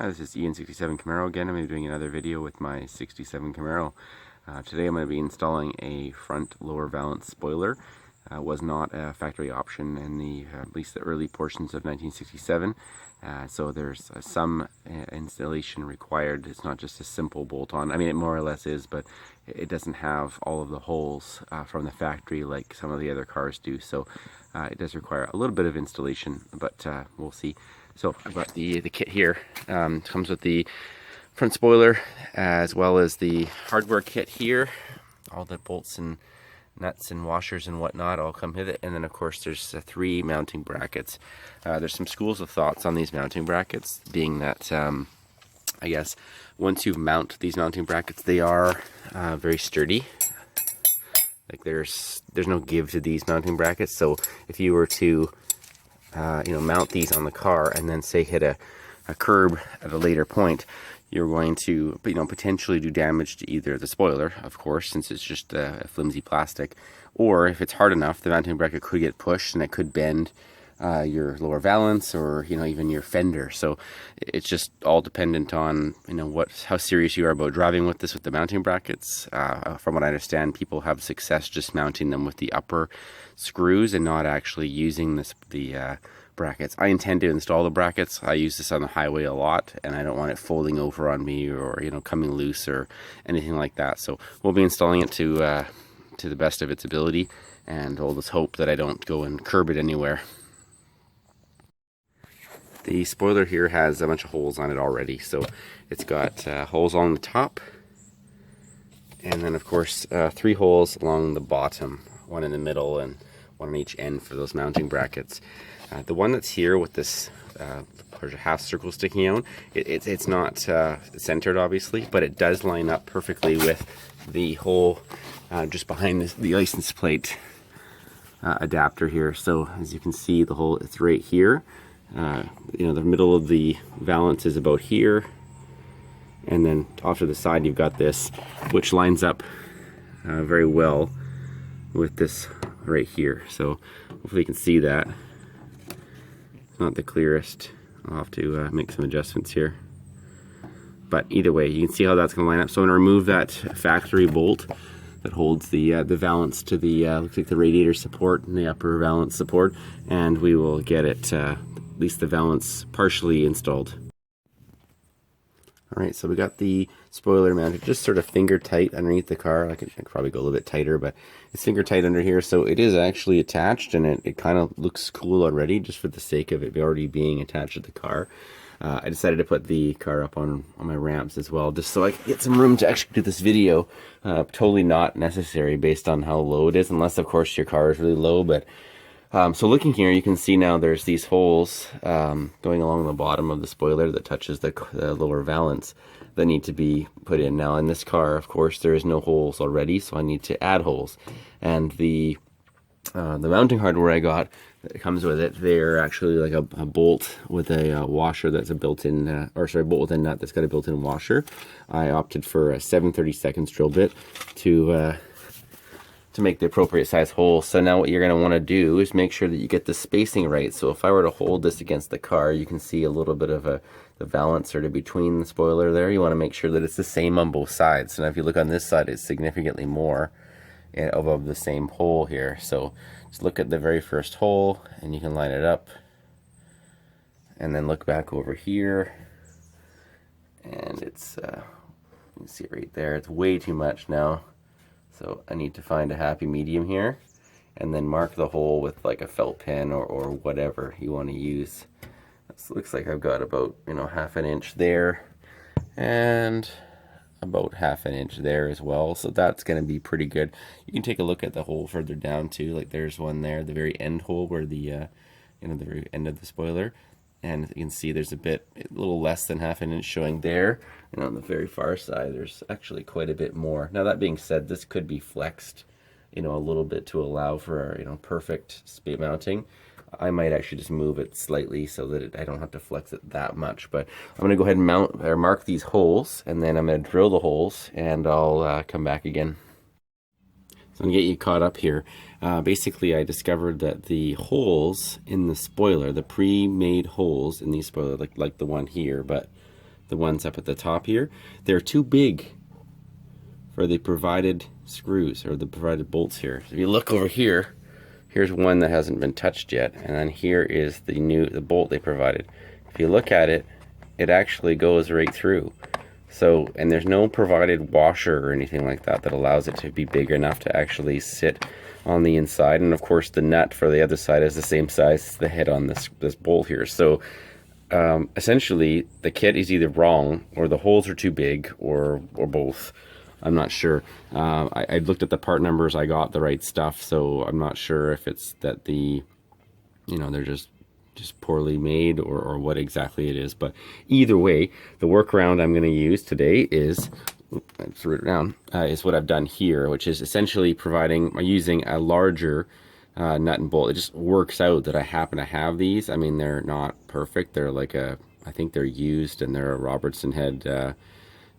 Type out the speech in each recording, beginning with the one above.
Hi, this is Ian 67 Camaro again. I'm going to be doing another video with my 67 Camaro. Today I'm going to be installing a front lower valance spoiler. Was not a factory option in the at least the early portions of 1967. So there's some installation required. It's not just a simple bolt-on. I mean, it more or less is, but it doesn't have all of the holes from the factory like some of the other cars do. So it does require a little bit of installation, but we'll see. So I've got the kit here. Comes with the front spoiler as well as the hardware kit here. All the bolts and nuts and washers and whatnot all come with it. And then of course there's 3 mounting brackets. There's some schools of thoughts on these mounting brackets, being that I guess once you mount these mounting brackets, they are very sturdy. Like there's no give to these mounting brackets. So if you were to mount these on the car and then say hit a curb at a later point, you're going to potentially do damage to either the spoiler, of course, since it's just a flimsy plastic, or if it's hard enough, the mounting bracket could get pushed and it could bend your lower valance or even your fender. So it's just all dependent on how serious you are about driving with this with the mounting brackets. From what I understand, people have success just mounting them with the upper screws and not actually using the brackets. I intend to install the brackets. I use this on the highway a lot, and I don't want it folding over on me or coming loose or anything like that. So we'll be installing it to the best of its ability, and we'll just hope that I don't go and curb it anywhere. The spoiler here has a bunch of holes on it already, so it's got holes along the top, and then of course 3 holes along the bottom, 1 in the middle and 1 on each end for those mounting brackets. The one that's here with this half circle sticking out, it's not centered obviously, but it does line up perfectly with the hole just behind the license plate adapter here. So as you can see, the hole, it's right here. The middle of the valance is about here, and then off to the side you've got this, which lines up very well with this right here. So hopefully you can see that. It's not the clearest. I'll have to make some adjustments here, but either way you can see how that's going to line up. So I'm going to remove that factory bolt that holds the valance to the looks like the radiator support and the upper valance support, and we will get it at least the valance partially installed. Alright, so we got the spoiler mounted just sort of finger tight underneath the car. I could probably go a little bit tighter, but it's finger tight under here, so it is actually attached, and it kind of looks cool already just for the sake of it already being attached to the car. I decided to put the car up on my ramps as well, just so I could get some room to actually do this video. Totally not necessary based on how low it is, unless of course your car is really low, but so looking here, you can see now there's these holes going along the bottom of the spoiler that touches the lower valance that need to be put in. Now in this car, of course, there is no holes already, so I need to add holes. And the mounting hardware I got that comes with it, they're actually like a bolt with a washer that's a built-in, bolt with a nut that's got a built-in washer. I opted for a 7/32 drill bit to make the appropriate size hole. So now what you're going to want to do is make sure that you get the spacing right. So if I were to hold this against the car, you can see a little bit of the valance sort of between the spoiler there. You want to make sure that it's the same on both sides. So now if you look on this side, it's significantly more of the same hole here. So just look at the very first hole and you can line it up, and then look back over here, and it's you can see it right there. It's way too much now. So I need to find a happy medium here, and then mark the hole with like a felt pen or whatever you want to use. This looks like I've got about half an inch there, and about half an inch there as well. So that's going to be pretty good. You can take a look at the hole further down too. Like there's one there, the very end hole where the the very end of the spoiler. And you can see there's a little less than half an inch showing there. And on the very far side, there's actually quite a bit more. Now that being said, this could be flexed, a little bit to allow for, perfect spade mounting. I might actually just move it slightly so that I don't have to flex it that much. But I'm going to go ahead and mark these holes, and then I'm going to drill the holes, and I'll come back again. So I'm going to get you caught up here. Basically, I discovered that the holes in the spoiler, the pre-made holes in these spoiler, like the one here, but the ones up at the top here, they're too big for the provided screws or the provided bolts here. So if you look over here, here's one that hasn't been touched yet, and then here is the bolt they provided. If you look at it, it actually goes right through. So, and there's no provided washer or anything like that that allows it to be big enough to actually sit on the inside. And of course the nut for the other side is the same size as the head on this bolt here. So essentially the kit is either wrong, or the holes are too big, or both. I'm not sure. I looked at the part numbers, I got the right stuff, so I'm not sure if it's that they're just poorly made, or what exactly it is. But either way, the workaround I'm going to use today is, let's write it down, is what I've done here, which is essentially using a larger nut and bolt. It just works out that I happen to have these. I mean, they're not perfect. They're like I think they're used, and they're a Robertson head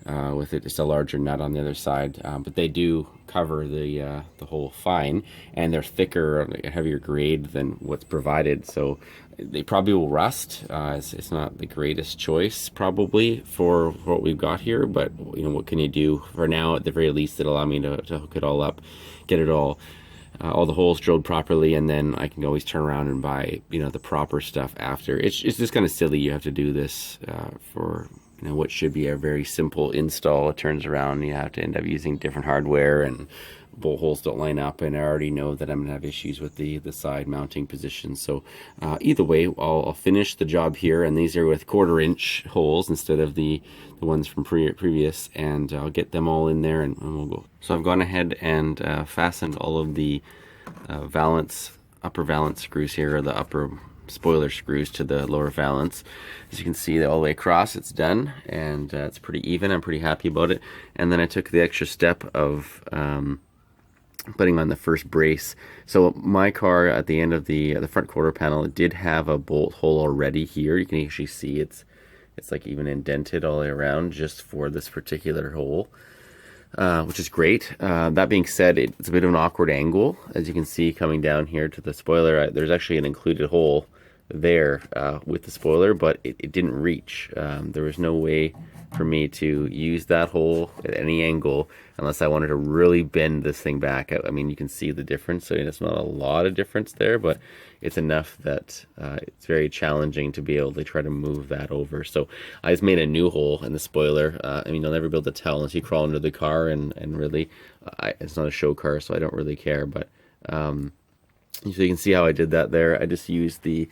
with it just a larger nut on the other side, but they do cover the hole fine, and they're thicker, heavier grade than what's provided, so they probably will rust. It's not the greatest choice probably for what we've got here, but what can you do? For now, at the very least, it'll allow me to hook it all up, get it all the holes drilled properly, and then I can always turn around and buy the proper stuff after. It's just kind of silly you have to do this for what should be a very simple install. It turns around, you have to end up using different hardware, and bolt holes don't line up, and I already know that I'm gonna have issues with the side mounting position. So either way, I'll finish the job here, and these are with 1/4" holes instead of the ones from previous, and I'll get them all in there, and we'll go. So I've gone ahead and fastened all of the upper valance screws here, or the upper spoiler screws to the lower valance. As you can see, all the way across, it's done, and it's pretty even. I'm pretty happy about it. And then I took the extra step of putting on the first brace. So my car, at the end of the front quarter panel, it did have a bolt hole already here. You can actually see it's like even indented all the way around just for this particular hole, which is great. That being said, it's a bit of an awkward angle. As you can see coming down here to the spoiler, there's actually an included hole there with the spoiler, but it didn't reach. There was no way for me to use that hole at any angle unless I wanted to really bend this thing back. I mean, you can see the difference. So it's not a lot of difference there, but it's enough that it's very challenging to be able to try to move that over. So I just made a new hole in the spoiler. I mean, you'll never be able to tell unless you crawl under the car, and really, it's not a show car, so I don't really care. But so you can see how I did that there. I just used the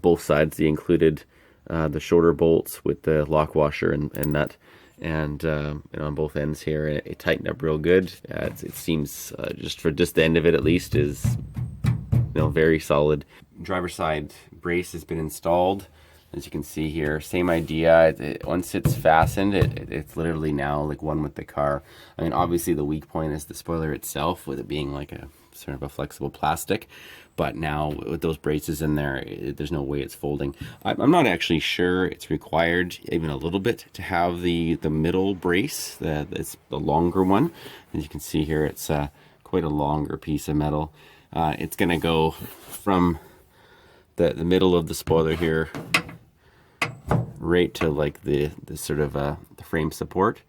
both sides, the included the shorter bolts with the lock washer and nut, and on both ends here, and it tightened up real good. It seems just the end of it at least is very solid. Driver's side brace has been installed. As you can see here, same idea. Once it's fastened, it's literally now like one with the car. I mean, obviously the weak point is the spoiler itself, with it being like a sort of a flexible plastic. But now with those braces in there, there's no way it's folding. I'm not actually sure it's required even a little bit to have the middle brace. It's the longer one. As you can see here, it's quite a longer piece of metal. It's going to go from the middle of the spoiler here right to like the sort of the frame support,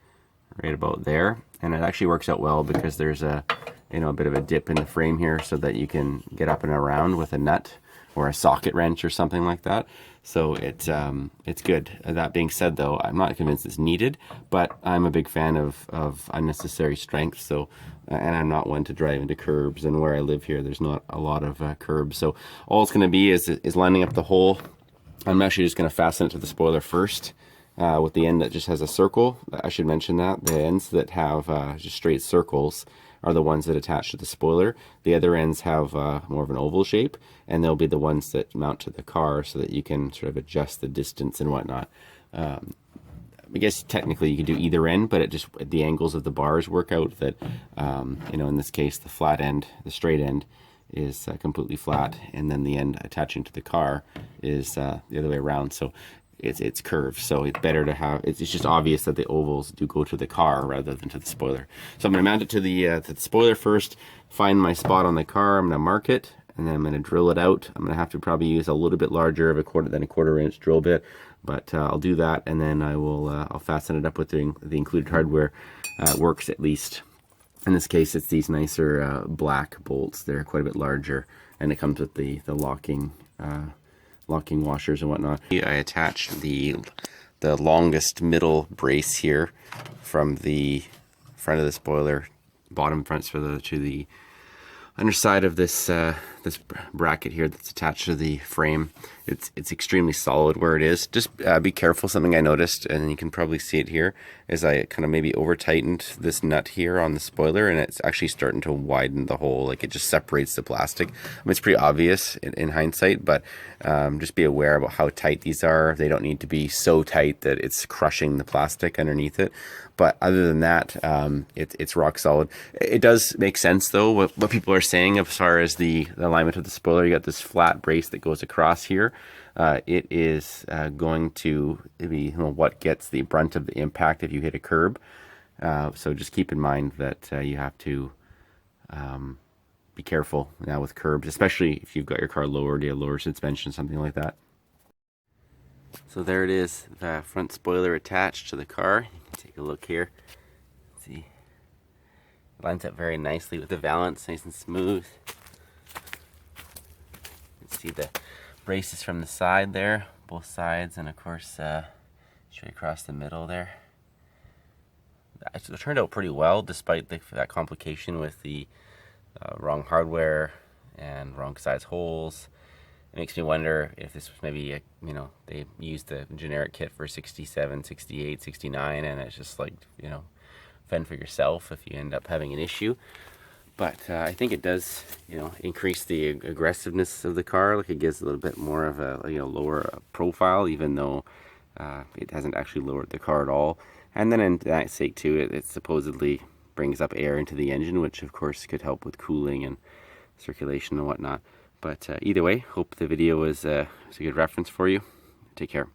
right about there. And it actually works out well because there's a bit of a dip in the frame here so that you can get up and around with a nut or a socket wrench or something like that. So it's good. That being said, though, I'm not convinced it's needed, but I'm a big fan of unnecessary strength. So, and I'm not one to drive into curbs, and where I live here, there's not a lot of curbs. So all it's going to be is lining up the hole. I'm actually just going to fasten it to the spoiler first, with the end that just has a circle. I should mention that the ends that have just straight circles are the ones that attach to the spoiler. The other ends have more of an oval shape, and they'll be the ones that mount to the car so that you can sort of adjust the distance and whatnot. I guess technically you could do either end, but the angles of the bars work out that, in this case, the flat end, the straight end, is completely flat, and then the end attaching to the car is the other way around. So it's curved, so it's better to have, it's just obvious that the ovals do go to the car rather than to the spoiler. So I'm going to mount it to the spoiler first, find my spot on the car, I'm going to mark it, and then I'm going to drill it out. I'm going to have to probably use a little bit larger of a 1/4 drill bit, But I'll do that, and then I'll fasten it up with the included hardware. Works at least. In this case, it's these nicer black bolts. They're quite a bit larger, and it comes with the locking washers and whatnot. I attached the longest middle brace here from the front of the spoiler, bottom fronts to the underside of this this bracket here that's attached to the frame. It's extremely solid where it is. Just be careful. Something I noticed, and you can probably see it here, is I kind of maybe over tightened this nut here on the spoiler, and it's actually starting to widen the hole. Like, it just separates the plastic. I mean, it's pretty obvious in hindsight, but just be aware about how tight these are. They don't need to be so tight that it's crushing the plastic underneath it. But other than that, it's rock solid. It does make sense, though, what people are saying as far as the alignment of the spoiler. You got this flat brace that goes across here. It is going to be what gets the brunt of the impact if you hit a curb. So just keep in mind that you have to be careful now with curbs, especially if you've got your car lowered, you have lower suspension, something like that. So there it is, the front spoiler attached to the car. You can take a look here. See, it lines up very nicely with the valance, nice and smooth. You can see the braces from the side there, both sides, and of course straight across the middle there. It turned out pretty well, despite that complication with the wrong hardware and wrong size holes. It makes me wonder if this was maybe, they used the generic kit for 67, 68, 69, and it's just like, fend for yourself if you end up having an issue. But I think it does, increase the aggressiveness of the car. Like, it gives a little bit more of a, lower profile, even though it hasn't actually lowered the car at all. And then in that sake too, it supposedly brings up air into the engine, which of course could help with cooling and circulation and whatnot. But either way, hope the video was a good reference for you. Take care.